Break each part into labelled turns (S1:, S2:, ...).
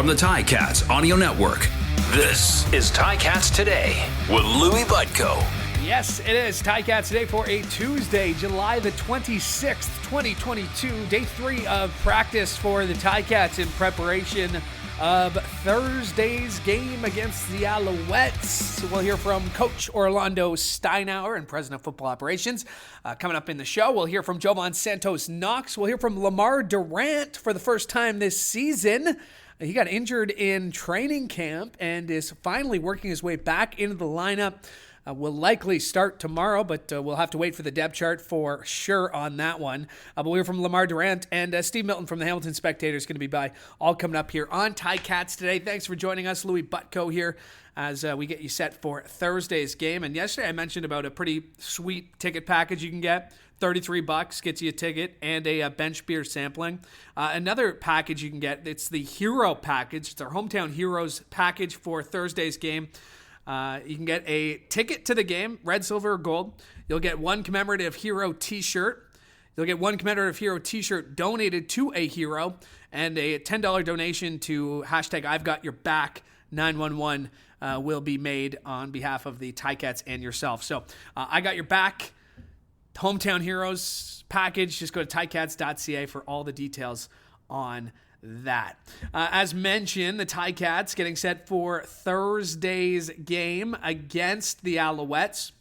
S1: from the Ticats Audio Network. This is Ticats Today with Louie Butko.
S2: Yes, it is Ticats Today for a Tuesday, July the 26th, 2022. Day 3 of practice for the Ticats in preparation of Thursday's game against the Alouettes. We'll hear from Coach Orlondo Steinauer and President of Football Operations. Coming up in the show, we'll hear from Jovan Santos-Knox. We'll hear from Lemar Durant for the first time this season. He got injured in training camp and is finally working his way back into the lineup. Will likely start tomorrow, but we'll have to wait for the depth chart for sure on that one. But we'll hear from Lemar Durant, and Steve Milton from the Hamilton Spectator is going to be by, all coming up here on Ticats Today. Thanks for joining us. Louie Butko here as we get you set for Thursday's game. And yesterday I mentioned about a pretty sweet ticket package you can get. $33 gets you a ticket and a bench beer sampling. Another package you can get, it's the Hero package. It's our Hometown Heroes package for Thursday's game. You can get a ticket to the game, red, silver, or gold. You'll get one commemorative hero t-shirt. You'll get one commemorative hero t-shirt donated to a hero, and a $10 donation to hashtag I've Got Your Back 911 will be made on behalf of the Ticats and yourself. So I Got Your Back, Hometown Heroes package. Just go to ticats.ca for all the details on that. As mentioned, the Ticats getting set for Thursday's game against the Alouettes.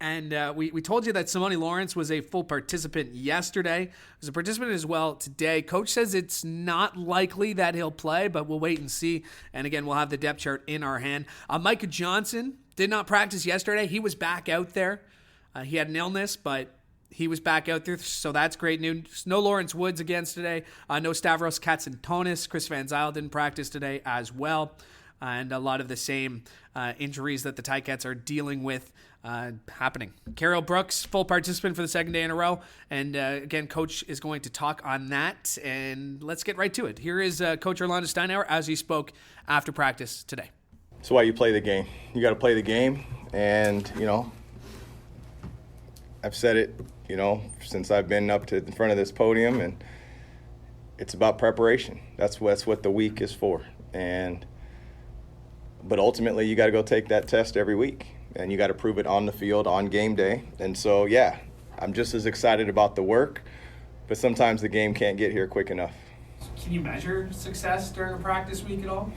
S2: And we told you that Simone Lawrence was a full participant yesterday. Was a participant as well today. Coach says it's not likely that he'll play, but we'll wait and see. And again, we'll have the depth chart in our hand. Micah Johnson did not practice yesterday. He was back out there. He had an illness, but he was back out there, so that's great news. No Lawrence Woods again today. No Stavros Katsantonis. Chris Van Zyl didn't practice today as well. And a lot of the same injuries that the Ticats are dealing with happening. Carol Brooks, full participant for the second day in a row. And again, Coach is going to talk on that. And let's get right to it. Here is Coach Orlondo Steinauer as he spoke after practice today.
S3: That's why you play the game. You got to play the game. And, I've said it, since I've been up to in front of this podium, and it's about preparation. That's what the week is for. But ultimately, you got to go take that test every week, and you got to prove it on the field on game day. And so, yeah, I'm just as excited about the work, but sometimes the game can't get here quick enough.
S2: Can you measure success during a practice week at all?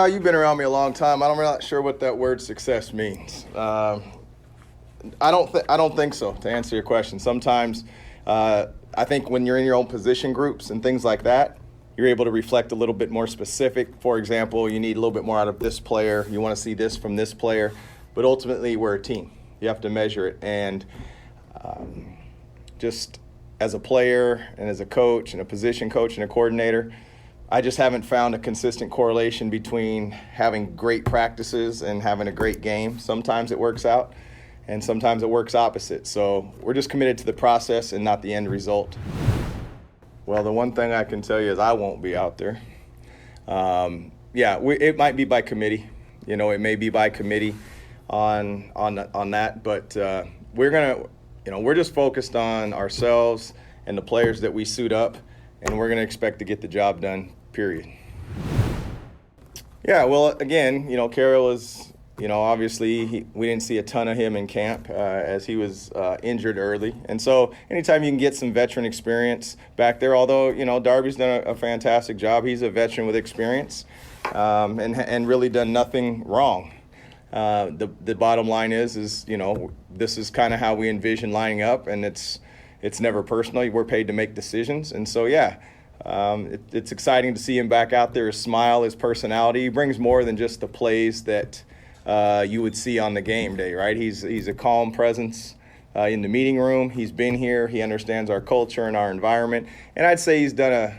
S3: You've been around me a long time. I'm not sure what that word success means. I don't think so, to answer your question. Sometimes I think when you're in your own position groups and things like that, you're able to reflect a little bit more specific. For example, you need a little bit more out of this player. You want to see this from this player. But ultimately, we're a team. You have to measure it. And just as a player and as a coach and a position coach and a coordinator, I just haven't found a consistent correlation between having great practices and having a great game. Sometimes it works out, and sometimes it works opposite. So we're just committed to the process and not the end result. Well, the one thing I can tell you is I won't be out there. It might be by committee. It may be by committee on that. But we're just focused on ourselves and the players that we suit up, and we're gonna expect to get the job done, period. Yeah, well, again, Carol is, obviously we didn't see a ton of him in camp as he was injured early. And so anytime you can get some veteran experience back there, although, Darby's done a fantastic job. He's a veteran with experience and really done nothing wrong. The bottom line is this is kind of how we envision lining up, and it's never personal. We're paid to make decisions. And so, it's exciting to see him back out there, his smile, his personality. He brings more than just the plays that you would see on the game day, right? He's a calm presence in the meeting room. He's been here. He understands our culture and our environment. And I'd say he's done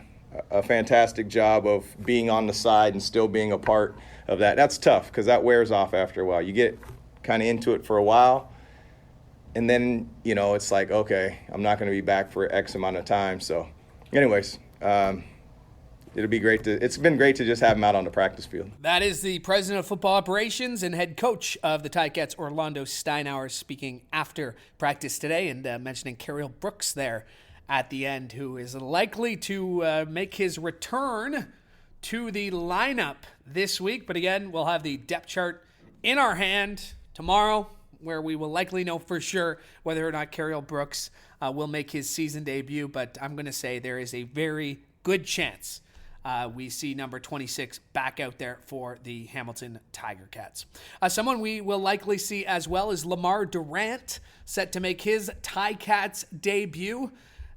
S3: a fantastic job of being on the side and still being a part of that. That's tough because that wears off after a while. You get kind of into it for a while, and then, it's like, okay, I'm not going to be back for X amount of time. So anyways, it's been great to just have him out on the practice field.
S2: That is the president of football operations and head coach of the Ticats, Orlondo Steinauer, speaking after practice today, and mentioning Carol Brooks there at the end, who is likely to make his return to the lineup this week. But again, we'll have the depth chart in our hand tomorrow, where we will likely know for sure whether or not Carriel Brooks will make his season debut. But I'm going to say there is a very good chance we see number 26 back out there for the Hamilton Tiger Cats. Someone we will likely see as well is Lemar Durant, set to make his Ticats debut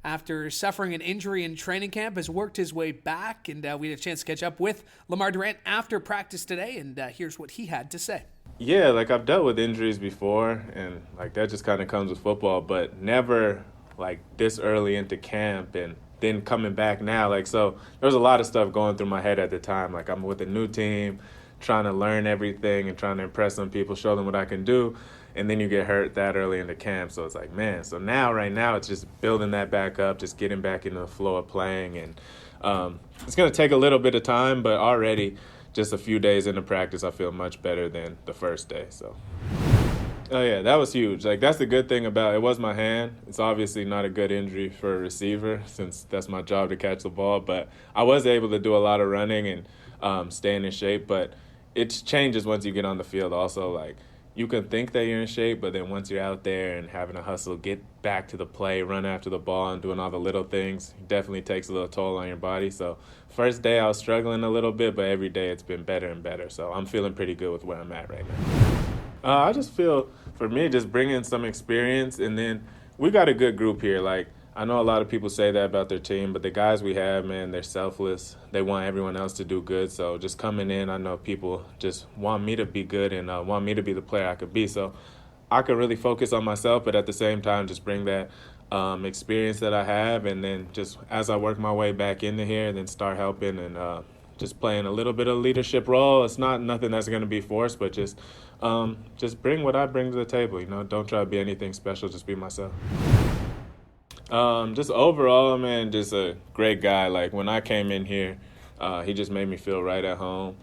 S2: after suffering an injury in training camp, has worked his way back, and we had a chance to catch up with Lemar Durant after practice today, and here's what he had to say.
S4: Yeah, like I've dealt with injuries before, and like that just kind of comes with football, but never like this early into camp and then coming back now. Like, so there was a lot of stuff going through my head at the time. Like, I'm with a new team, trying to learn everything and trying to impress some people, show them what I can do. And then you get hurt that early into camp. So it's like, man, so right now, it's just building that back up, just getting back into the flow of playing. And it's going to take a little bit of time, but already just a few days into practice, I feel much better than the first day. So, oh, yeah, that was huge. Like, that's the good thing about it. It was my hand. It's obviously not a good injury for a receiver since that's my job to catch the ball. But I was able to do a lot of running and staying in shape. But it changes once you get on the field also. Like, you can think that you're in shape, but then once you're out there and having to hustle, get back to the play, run after the ball, and doing all the little things, it definitely takes a little toll on your body. So first day I was struggling a little bit, but every day it's been better and better. So I'm feeling pretty good with where I'm at right now. I just feel, for me, just bringing some experience, and then we got a good group here. Like, I know a lot of people say that about their team, but the guys we have, man, they're selfless. They want everyone else to do good. So just coming in, I know people just want me to be good and want me to be the player I could be. So I could really focus on myself, but at the same time, just bring that experience that I have. And then just as I work my way back into here, then start helping and just playing a little bit of leadership role. It's not nothing that's going to be forced, but just bring what I bring to the table. You know, don't try to be anything special. Just be myself. Just overall, man, just a great guy. Like, when I came in here, he just made me feel right at home.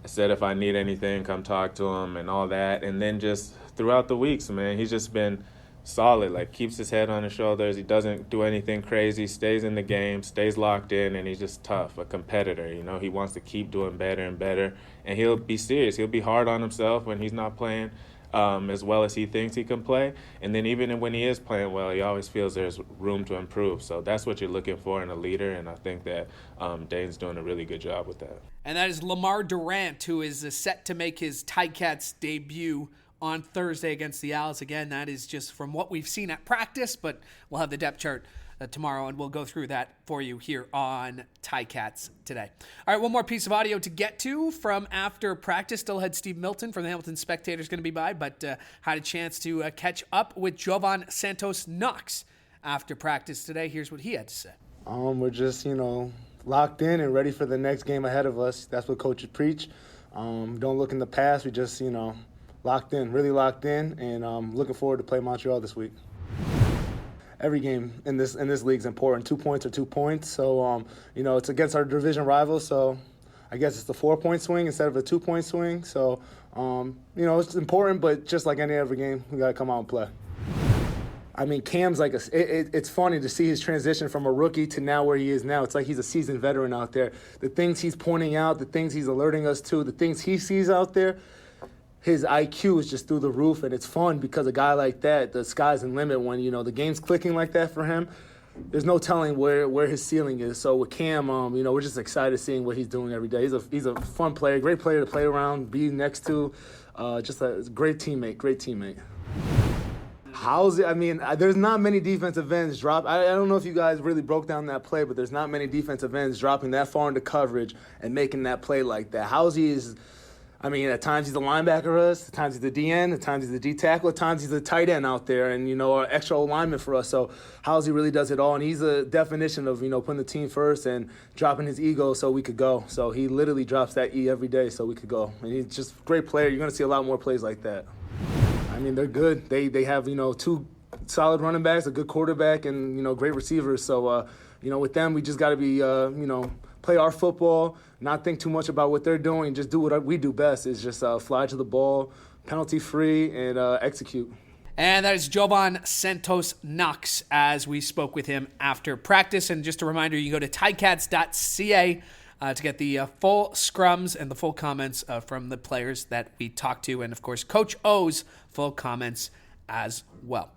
S4: Said if I need anything, come talk to him and all that. And then just throughout the weeks, man, he's just been solid. Like, keeps his head on his shoulders. He doesn't do anything crazy, stays in the game, stays locked in, and he's just tough, a competitor. You know, he wants to keep doing better and better. And he'll be serious. He'll be hard on himself when he's not playing as well as he thinks he can play. And then even when he is playing well, he always feels there's room to improve. So that's what you're looking for in a leader, and I think that Dane's doing a really good job with that.
S2: And that is Lemar Durant, who is set to make his Ticats debut on Thursday against the Owls. Again, that is just from what we've seen at practice, but we'll have the depth chart tomorrow, and we'll go through that for you here on Ticats today. All right, one more piece of audio to get to from after practice. Still had Steve Milton from the Hamilton Spectator is going to be by, but had a chance to catch up with Jovan Santos-Knox after practice today. Here's what he had to say.
S5: We're just, locked in and ready for the next game ahead of us. That's what coaches preach. Don't look in the past. We just, locked in, really locked in, and looking forward to play Montreal this week. Every game in this league is important. 2 points are 2 points. So, it's against our division rivals. So I guess it's the 4-point swing instead of a 2-point swing. So, it's important, but just like any other game, we got to come out and play. I mean, Cam's like it's funny to see his transition from a rookie to now where he is now. It's like he's a seasoned veteran out there. The things he's pointing out, the things he's alerting us to, the things he sees out there, his IQ is just through the roof, and it's fun because a guy like that, the sky's the limit. When, the game's clicking like that for him, there's no telling where his ceiling is. So with Cam, we're just excited seeing what he's doing every day. He's a fun player, great player to play around, be next to, just a great teammate. How's it? I mean, there's not many defensive ends drop. I don't know if you guys really broke down that play, but there's not many defensive ends dropping that far into coverage and making that play like that. Howsey is, at times he's a linebacker at times he's a DN, at times he's a D tackle, at times he's a tight end out there, and an extra alignment for us. So Howsey really does it all, and he's a definition of putting the team first and dropping his ego so we could go. So he literally drops that E every day so we could go, and he's just a great player. You're gonna see a lot more plays like that. They're good. They have, 2 solid running backs, a good quarterback, and, great receivers. So, with them, we just got to be, play our football, not think too much about what they're doing, just do what we do best, is just fly to the ball, penalty-free, and execute.
S2: And that is Jovan Santos-Knox as we spoke with him after practice. And just a reminder, you can go to ticats.ca to get the full scrums and the full comments from the players that we talked to, and of course Coach O's full comments as well.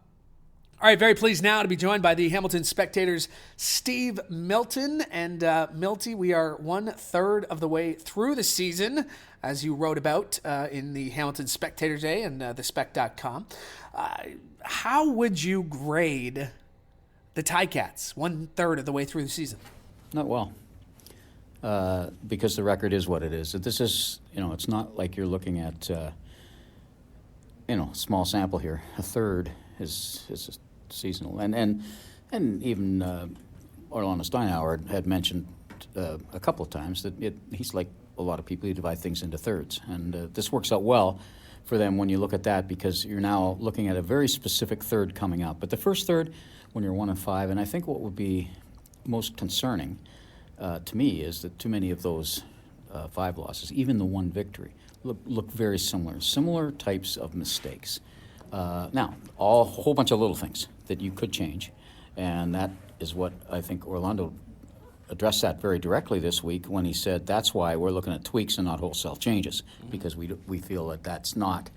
S2: All right, very pleased now to be joined by the Hamilton Spectator's Steve Milton. And Milty, we are 1/3 of the way through the season, as you wrote about in the Hamilton Spectator Day and thespec.com. How would you grade the Ticats 1/3 of the way through the season?
S6: Not well, because the record is what it is. This is, it's not like you're looking at, small sample here. A third is seasonal, and even Orlondo Steinauer had mentioned a couple of times that he's like a lot of people who divide things into thirds, and this works out well for them when you look at that, because you're now looking at a very specific third coming up. But the first third, when you're 1-5, and I think what would be most concerning to me is that too many of those 5 losses, even the one victory, look very similar types of mistakes. Now, a whole bunch of little things that you could change, and that is what I think Orlondo addressed that very directly this week when he said that's why we're looking at tweaks and not wholesale changes, because we feel that that's not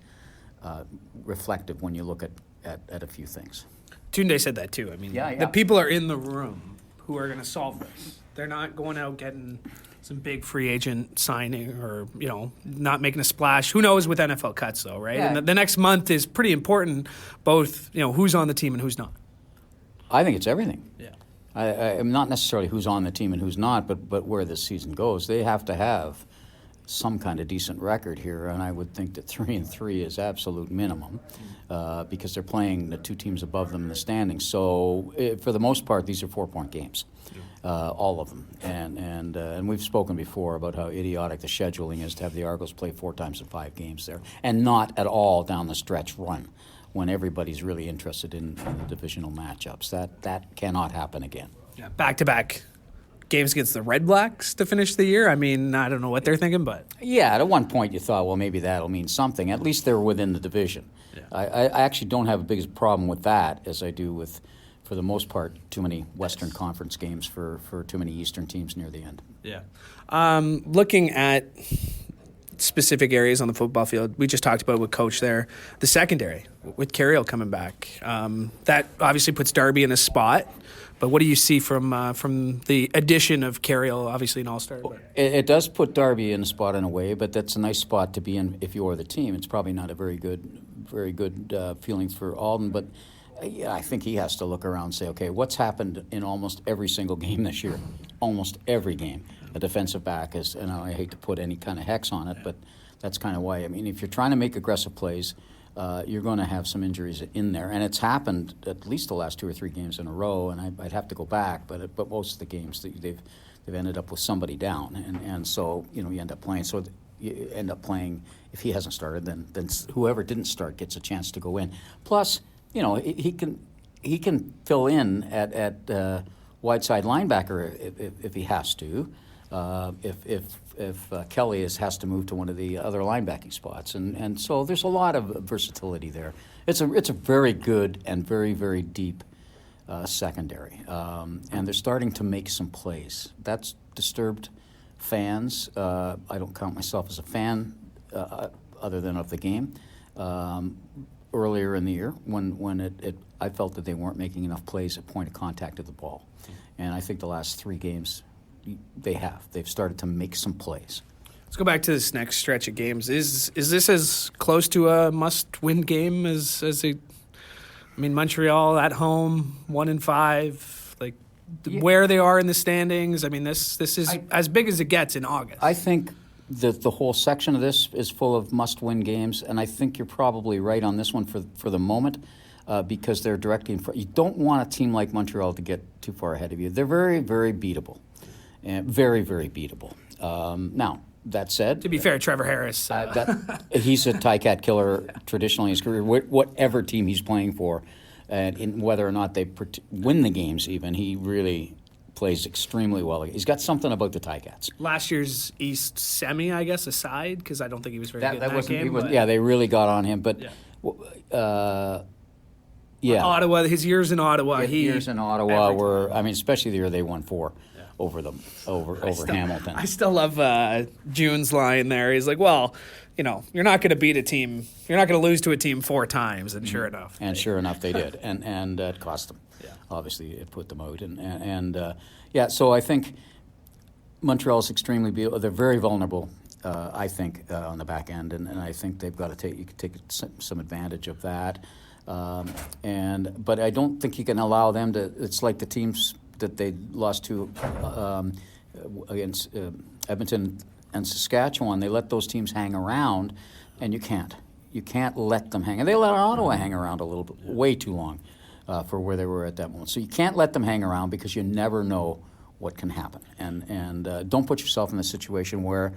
S6: reflective when you look at a few things.
S2: Tunde said that too. I mean, the people are in the room who are going to solve this. They're not going out getting some big free agent signing or, not making a splash. Who knows with NFL cuts, though, right?
S6: Yeah.
S2: And the next month is pretty important, both, who's on the team and who's not.
S6: I think it's everything.
S2: Yeah.
S6: I'm not necessarily who's on the team and who's not, but where this season goes. They have to have some kind of decent record here, and I would think that 3-3 is absolute minimum because they're playing the 2 teams above them in the standings. So for the most part, these are 4-point games, all of them. And we've spoken before about how idiotic the scheduling is to have the Argos play 4 times in 5 games there, and not at all down the stretch run when everybody's really interested in the divisional matchups. That cannot happen again.
S2: Yeah, back-to-back games against the Red Blacks to finish the year. I mean, I don't know what they're thinking, but...
S6: Yeah, at one point you thought, well, maybe that'll mean something. At least they're within the division. Yeah. I actually don't have a big problem with that as I do with, for the most part, too many Western Conference games for too many Eastern teams near the end.
S2: Yeah. Looking at specific areas on the football field, we just talked about with Coach there, the secondary, with Carriel coming back. That obviously puts Darby in a spot. But what do you see from the addition of Carriel, obviously an all-star?
S6: It does put Darby in a spot in a way, but that's a nice spot to be in if you're the team. It's probably not a very good feeling for Alden, but I think he has to look around and say, okay, what's happened in almost every single game this year? Almost every game. A defensive back is, and I hate to put any kind of hex on it, but that's kind of why. I mean, if you're trying to make aggressive plays, you're going to have some injuries in there, and it's happened at least the last 2 or 3 games in a row. And I'd have to go back, but most of the games they've ended up with somebody down, and so you end up playing. So you end up playing. If he hasn't started, then whoever didn't start gets a chance to go in. Plus, he can fill in at wide side linebacker if he has to. If Kelly has to move to one of the other linebacking spots, and so there's a lot of versatility there. It's a very good and very, very deep secondary, and they're starting to make some plays. That's disturbed fans. I don't count myself as a fan other than of the game. Earlier in the year, when I felt that they weren't making enough plays at point of contact of the ball, and I think the last 3 games. They've started to make some plays.
S2: Let's go back to this next stretch of games. Is this as close to a must-win game as Montreal at home, 1-5, where they are in the standings? I mean, this is as big as it gets in August.
S6: I think that the whole section of this is full of must-win games, and I think you're probably right on this one for the moment. Because they're directly in front. You don't want a team like Montreal to get too far ahead of you. They're very, very beatable. And very, very beatable. Now, that said...
S2: To be fair, Trevor Harris...
S6: he's a Ticat killer traditionally in his career. Whatever team he's playing for, and whether or not they win the games even, he really plays extremely well. He's got something about the Ticats.
S2: Last year's East semi, I guess, aside, because I don't think he was very good in that game.
S6: Yeah, they really got on him. But Yeah.
S2: Ottawa, his years in Ottawa.
S6: Years in Ottawa were, I mean, especially the year they won 4 over Hamilton.
S2: I still love June's line there. He's like, well, you're not going to beat a team. You're not going to lose to a team 4 times, and sure enough.
S6: And sure enough, they did. And it cost them. Yeah. Obviously, it put them out. So I think Montreal is extremely – they're very vulnerable, I think, on the back end. And I think they've got to take some advantage of that. But I don't think you can allow them to – it's like the teams that they lost to against Edmonton and Saskatchewan. They let those teams hang around, and you can't. You can't let them hang. And they let Ottawa hang around a little bit, way too long for where they were at that moment. So you can't let them hang around because you never know what can happen. And don't put yourself in a situation where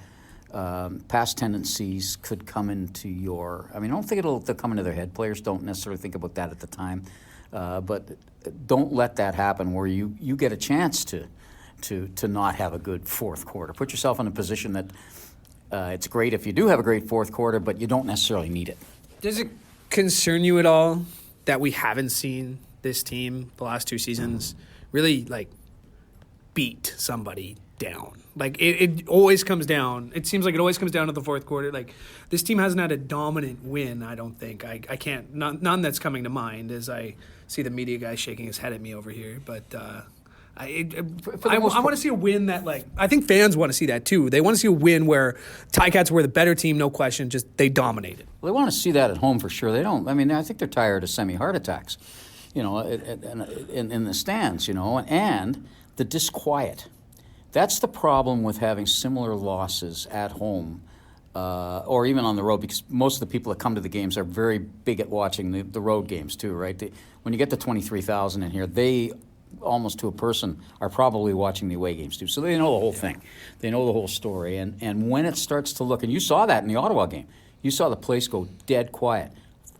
S6: past tendencies could come into your. I mean, I don't think they'll come into their head. Players don't necessarily think about that at the time, but don't let that happen where you get a chance to not have a good fourth quarter. Put yourself in a position that it's great if you do have a great fourth quarter, but you don't necessarily need it.
S2: Does it concern you at all that we haven't seen this team the last 2 seasons really beat somebody down? It always comes down. It seems like it always comes down to the fourth quarter. This team hasn't had a dominant win, I don't think. I can't, none that's coming to mind as I see the media guy shaking his head at me over here. But I want to see a win that, I think fans want to see that too. They want to see a win where Ticats were the better team, no question, just they dominated.
S6: Well, they want to see that at home for sure. They don't. I mean, I think they're tired of semi-heart attacks, in the stands, and the disquiet. That's the problem with having similar losses at home or even on the road, because most of the people that come to the games are very big at watching the road games too, right? When you get to 23,000 in here, they almost to a person are probably watching the away games too. So they know the whole thing. They know the whole story. And when it starts to look, and you saw that in the Ottawa game, you saw the place go dead quiet.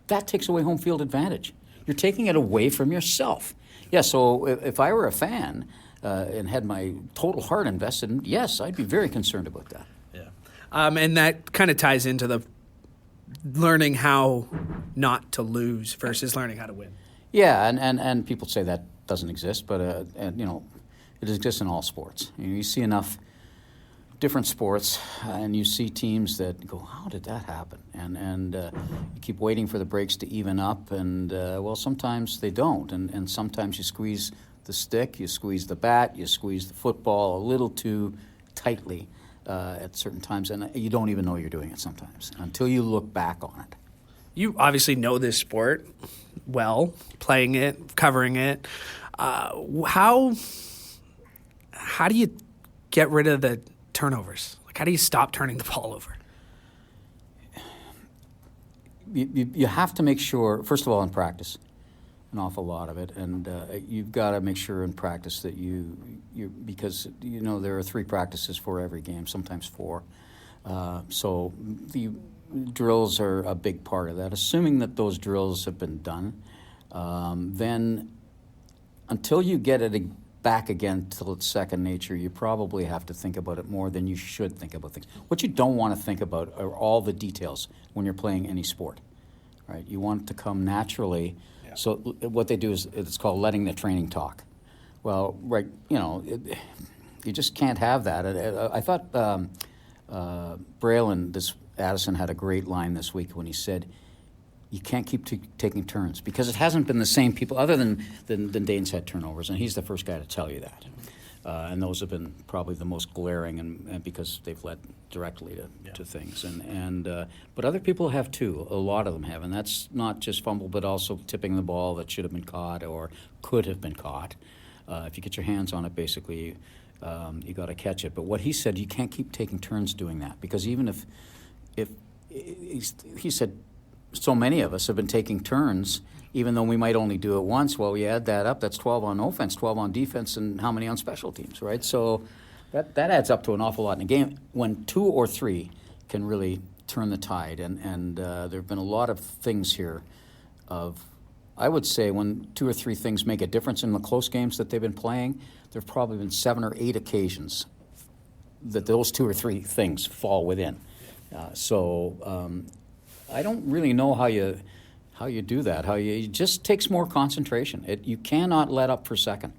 S6: That takes away home field advantage. You're taking it away from yourself. Yeah, so if I were a fan and had my total heart invested in, yes, I'd be very concerned about that.
S2: Yeah. And that kind of ties into the learning how not to lose versus learning how to win.
S6: Yeah, and people say that doesn't exist, but it exists in all sports. You see enough different sports, and you see teams that go, "How did that happen?" And you keep waiting for the breaks to even up, and sometimes they don't, and sometimes you squeeze the stick, you squeeze the bat, you squeeze the football a little too tightly at certain times, and you don't even know you're doing it sometimes until you look back on it.
S2: You obviously know this sport well, playing it, covering it. How do you get rid of the turnovers? How do you stop turning the ball over?
S6: You have to make sure, first of all, in practice, an awful lot of it, and you've got to make sure in practice that you because there are 3 practices for every game, sometimes 4. So the drills are a big part of that. Assuming that those drills have been done, then until you get it back again till it's second nature, you probably have to think about it more than you should think about things. What you don't want to think about are all the details when you're playing any sport, right? You want it to come naturally. Yeah. So what they do is it's called letting the training talk. Well, right, you just can't have that. I thought Braylon, Addison had a great line this week when he said, you can't keep taking turns, because it hasn't been the same people other than Dane's had turnovers, and he's the first guy to tell you that. And those have been probably the most glaring, and because they've led directly to things. But other people have too. A lot of them have, and that's not just fumble, but also tipping the ball that should have been caught or could have been caught. If you get your hands on it, basically, you got to catch it. But what he said, you can't keep taking turns doing that, because even if he said, so many of us have been taking turns, even though we might only do it once. Well, we add that up, that's 12 on offense, 12 on defense, and how many on special teams, right? So that adds up to an awful lot in a game when 2 or 3 can really turn the tide. And there have been a lot of things here I would say when 2 or 3 things make a difference in the close games that they've been playing, there have probably been 7 or 8 occasions that those 2 or 3 things fall within. I don't really know how how you do that. It just takes more concentration. You cannot let up for a second.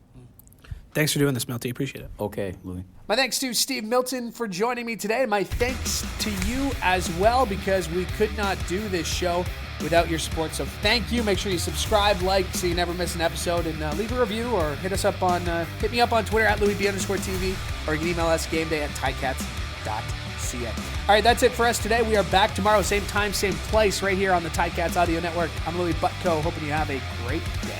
S7: Thanks for doing this, Milty. Appreciate it.
S6: Okay, Louie.
S2: My thanks to Steve Milton for joining me today. My thanks to you as well, because we could not do this show without your support. So thank you. Make sure you subscribe, like, so you never miss an episode, and leave a review or hit me up on Twitter at @LouieB_TV, or you can email us gameday@ticats.ca. All right, that's it for us today. We are back tomorrow, same time, same place, right here on the Ticats Audio Network. I'm Louie Butko, hoping you have a great day.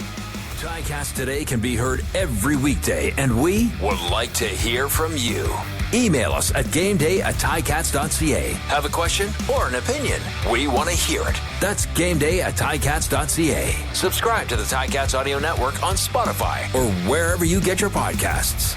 S1: Ticats Today can be heard every weekday, and we would like to hear from you. Email us at gameday@ticats.ca. Have a question or an opinion? We want to hear it. That's gameday@ticats.ca. Subscribe to the Ticats Audio Network on Spotify or wherever you get your podcasts.